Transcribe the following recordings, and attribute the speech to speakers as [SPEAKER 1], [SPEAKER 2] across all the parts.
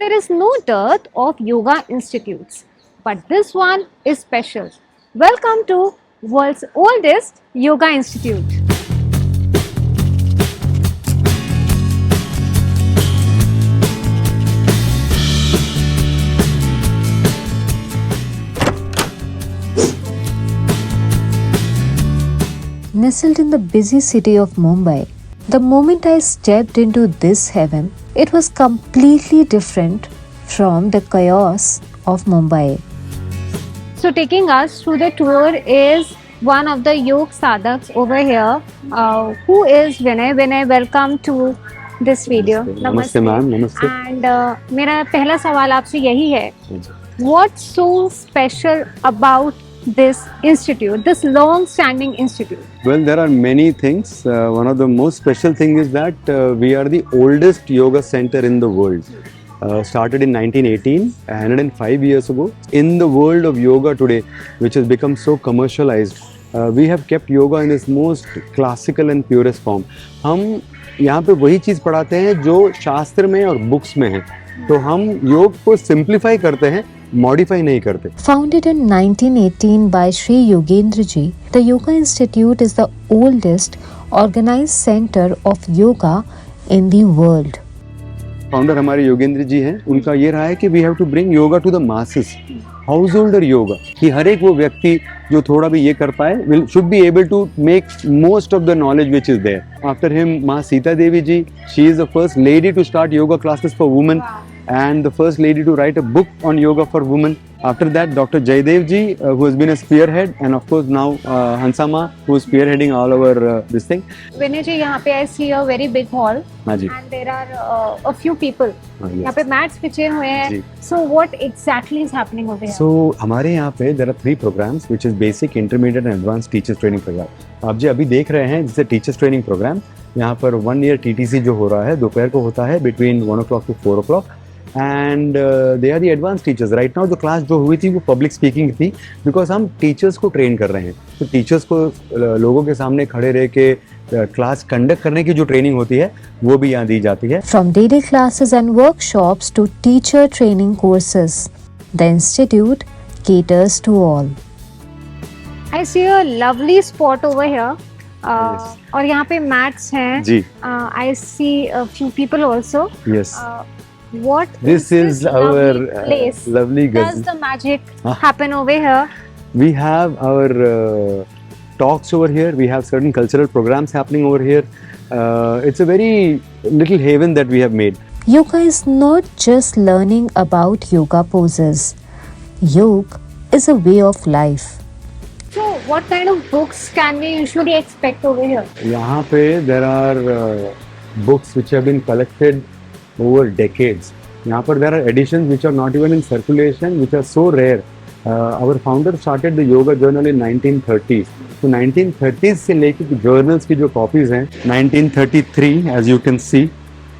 [SPEAKER 1] There is no dearth of yoga institutes, but this one is special. Welcome to world's oldest yoga institute.
[SPEAKER 2] Nestled in the busy city of Mumbai, the moment I stepped into this heaven, it was completely different from the chaos of Mumbai.
[SPEAKER 1] So, taking us through the tour is one of the yog sadhaks over here, who is Vinay. Vinay, welcome to this video.
[SPEAKER 3] नमस्ते ma'am नमस्ते
[SPEAKER 1] And मेरा पहला सवाल आपसे यही है, what's so special about this institute, this long-standing institute?
[SPEAKER 3] Well, there are many things. One of the most special thing is that we are the oldest yoga center in the world. Started in 1918, 105 years ago. In the world of yoga today, which has become so commercialized, we have kept yoga in its most classical and purest form. हम यहाँ पे वही चीज़ पढ़ाते हैं जो शास्त्र में और बुक्स में है. तो हम योग को सिंप्लीफाई करते हैं, मॉडिफाई नहीं करते.
[SPEAKER 2] Founded in 1918 by Sri Yogendra Ji, the Yoga Institute is the oldest organized center of yoga in the world.
[SPEAKER 3] Founder हमारे योगेंद्र जी हैं. उनका ये रहा है कि we have to bring yoga to the masses, householder yoga, कि हर एक वो व्यक्ति जो थोड़ा भी ये कर पाए will should be able to make most of the knowledge which is there. After him माँ Sita Devi ji, she is the first lady to start yoga classes for women and the first lady to write a book on yoga for women. After that, Dr. Jaydev ji, who has been a spearhead, and of course now Hansama, who is spearheading all over this thing.
[SPEAKER 1] Vinay ji, यहाँ पे I see a very big hall,
[SPEAKER 3] हाँ जी.
[SPEAKER 1] and there are a few people.
[SPEAKER 3] हाँ,
[SPEAKER 1] यहाँ
[SPEAKER 3] yes.
[SPEAKER 1] पे mats बिछे हुए हैं.
[SPEAKER 3] जी.
[SPEAKER 1] So what exactly is happening over here?
[SPEAKER 3] So हमारे यहाँ पे there are 3 programs which is basic, intermediate and advanced teachers training program. आप जो अभी देख रहे हैं जिसे teachers training program, यहाँ पर 1 year TTC जो हो रहा है दोपहर को होता है between 1 o'clock to 4 o'clock. And they are the advance teachers. Right now जो क्लास जो हुई थी वो पब्लिक स्पीकिंग थी, बिकॉज हम टीचर्स को ट्रेन कर रहे हैं. तो टीचर्स को लोगों के सामने खड़े रह के क्लास कंडक्ट करने की जो ट्रेनिंग होती है वो भी यहाँ दी जाती है.
[SPEAKER 2] From daily classes and workshops to teacher training courses, the institute caters to all.
[SPEAKER 1] I see a lovely spot over here.
[SPEAKER 3] Yes.
[SPEAKER 1] और यहाँ पे mats हैं.
[SPEAKER 3] जी.
[SPEAKER 1] I see a few people also.
[SPEAKER 3] Yes.
[SPEAKER 1] What
[SPEAKER 3] This is our
[SPEAKER 1] lovely place?
[SPEAKER 3] lovely
[SPEAKER 1] Does
[SPEAKER 3] gazebo.
[SPEAKER 1] the magic happen over here?
[SPEAKER 3] We have our talks over here. We have certain cultural programs happening over here. It's a very little haven that we have made.
[SPEAKER 2] Yoga is not just learning about yoga poses. Yoga is a way of life.
[SPEAKER 1] So, what kind of books can we usually expect over here?
[SPEAKER 3] यहाँ पे there are books which have been collected over decades. यहाँ पर there are editions which are not even in circulation, which are so rare. Our founder started the yoga journal in 1930s. तो 1930s से लेके journals की जो copies हैं, 1933 as you can see,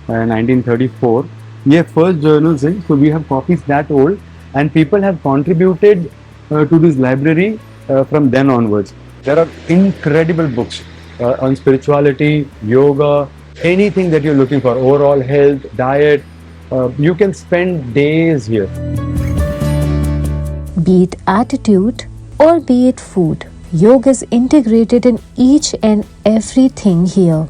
[SPEAKER 3] 1934, ये first journals हैं. So we have copies that old, and people have contributed to this library from then onwards. There are incredible books on spirituality, yoga, anything that you're looking for, overall health, diet. You can spend days here.
[SPEAKER 2] Be it attitude or be it food, yoga is integrated in each and everything here.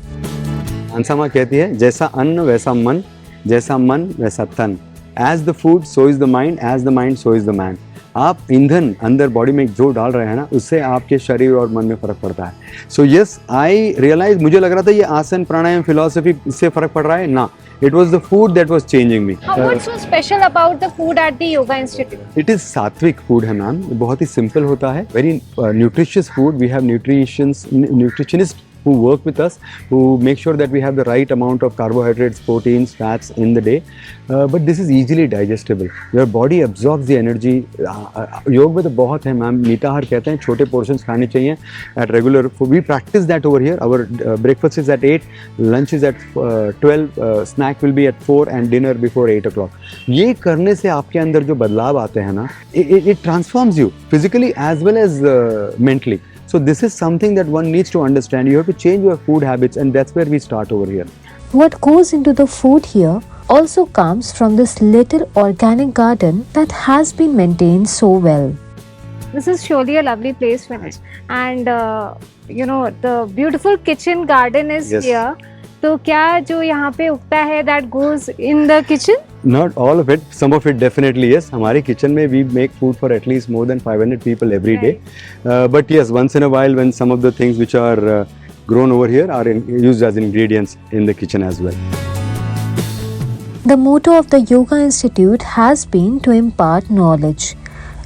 [SPEAKER 3] Ansama कहती है जैसा अन्न वैसा मन, जैसा मन वैसा तन. As the food, so is the mind. As the mind, so is the man. आप ईंधन अंदर बॉडी में जो डाल रहे हैं ना, उससे आपके शरीर और मन में फर्क पड़ता है. सो यस, आई रियलाइज, मुझे लग रहा था ये आसन प्राणायाम फिलॉसफी इससे फर्क पड़ रहा है ना. It was the food that was changing me.
[SPEAKER 1] What's so special about the food at the yoga institute?
[SPEAKER 3] It is sattvic food है मैम. बहुत ही सिंपल होता है. Very nutritious food. We have nutritionist who work with us, who make sure that we have the right amount of carbohydrates, proteins, fats in the day. But this is easily digestible. Your body absorbs the energy. योग में तो बहुत है ma'am. मीठाहार कहते हैं, छोटे portions खाने चाहिए at regular. We practice that over here. Our breakfast is at 8, lunch is at 12, snack will be at 4 and dinner before 8 o'clock. ये करने से आपके अंदर जो बदलाव आते हैं ना, it transforms you physically as well as mentally. So this is something that one needs to understand. You have to change your food habits, and that's where we start over here.
[SPEAKER 2] What goes into the food here also comes from this little organic garden that has been maintained so well.
[SPEAKER 1] This is surely a lovely place, Vinay. And the beautiful kitchen garden is
[SPEAKER 3] Yes.
[SPEAKER 1] here. तो क्या जो यहाँ पे उगता है that goes in the kitchen?
[SPEAKER 3] Not all of it, some of it definitely yes. हमारे kitchen में we make food for at least more than 500 people every day. But yes, once in a while when some of the things which are grown over here are used as ingredients in the kitchen as well.
[SPEAKER 2] The motto of the Yoga Institute has been to impart knowledge.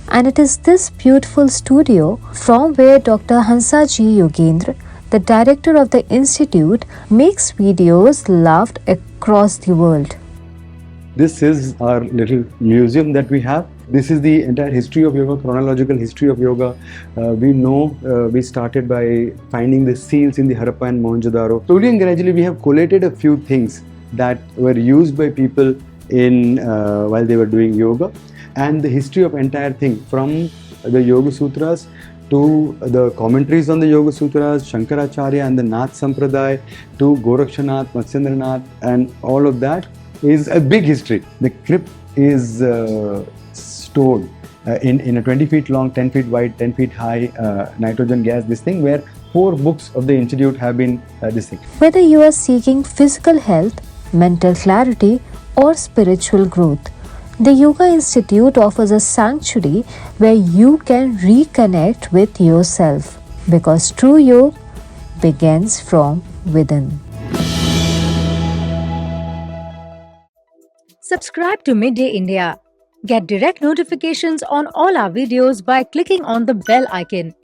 [SPEAKER 2] And it is this beautiful studio from where Dr. Hansa G. Yogendra, the director of the institute, makes videos loved across the world.
[SPEAKER 3] This is our little museum that we have. This is the entire history of yoga, chronological history of yoga. We know we started by finding the seals in the Harappa and Mohenjo-daro. Slowly and gradually we have collated a few things that were used by people in while they were doing yoga, and the history of entire thing from the Yoga Sutras to the commentaries on the Yoga Sutras, Shankaracharya and the Nath Sampradaya, to Gorakshanath, Matsyendranath, and all of that is a big history. The crypt is stored in a 20 feet long, 10 feet wide, 10 feet high nitrogen gas, this thing, where 4 books of the institute have been this thing.
[SPEAKER 2] Whether you are seeking physical health, mental clarity, or spiritual growth, the Yoga Institute offers a sanctuary where you can reconnect with yourself, because true yoga begins from within.
[SPEAKER 4] Subscribe to Midday India. Get direct notifications on all our videos by clicking on the bell icon.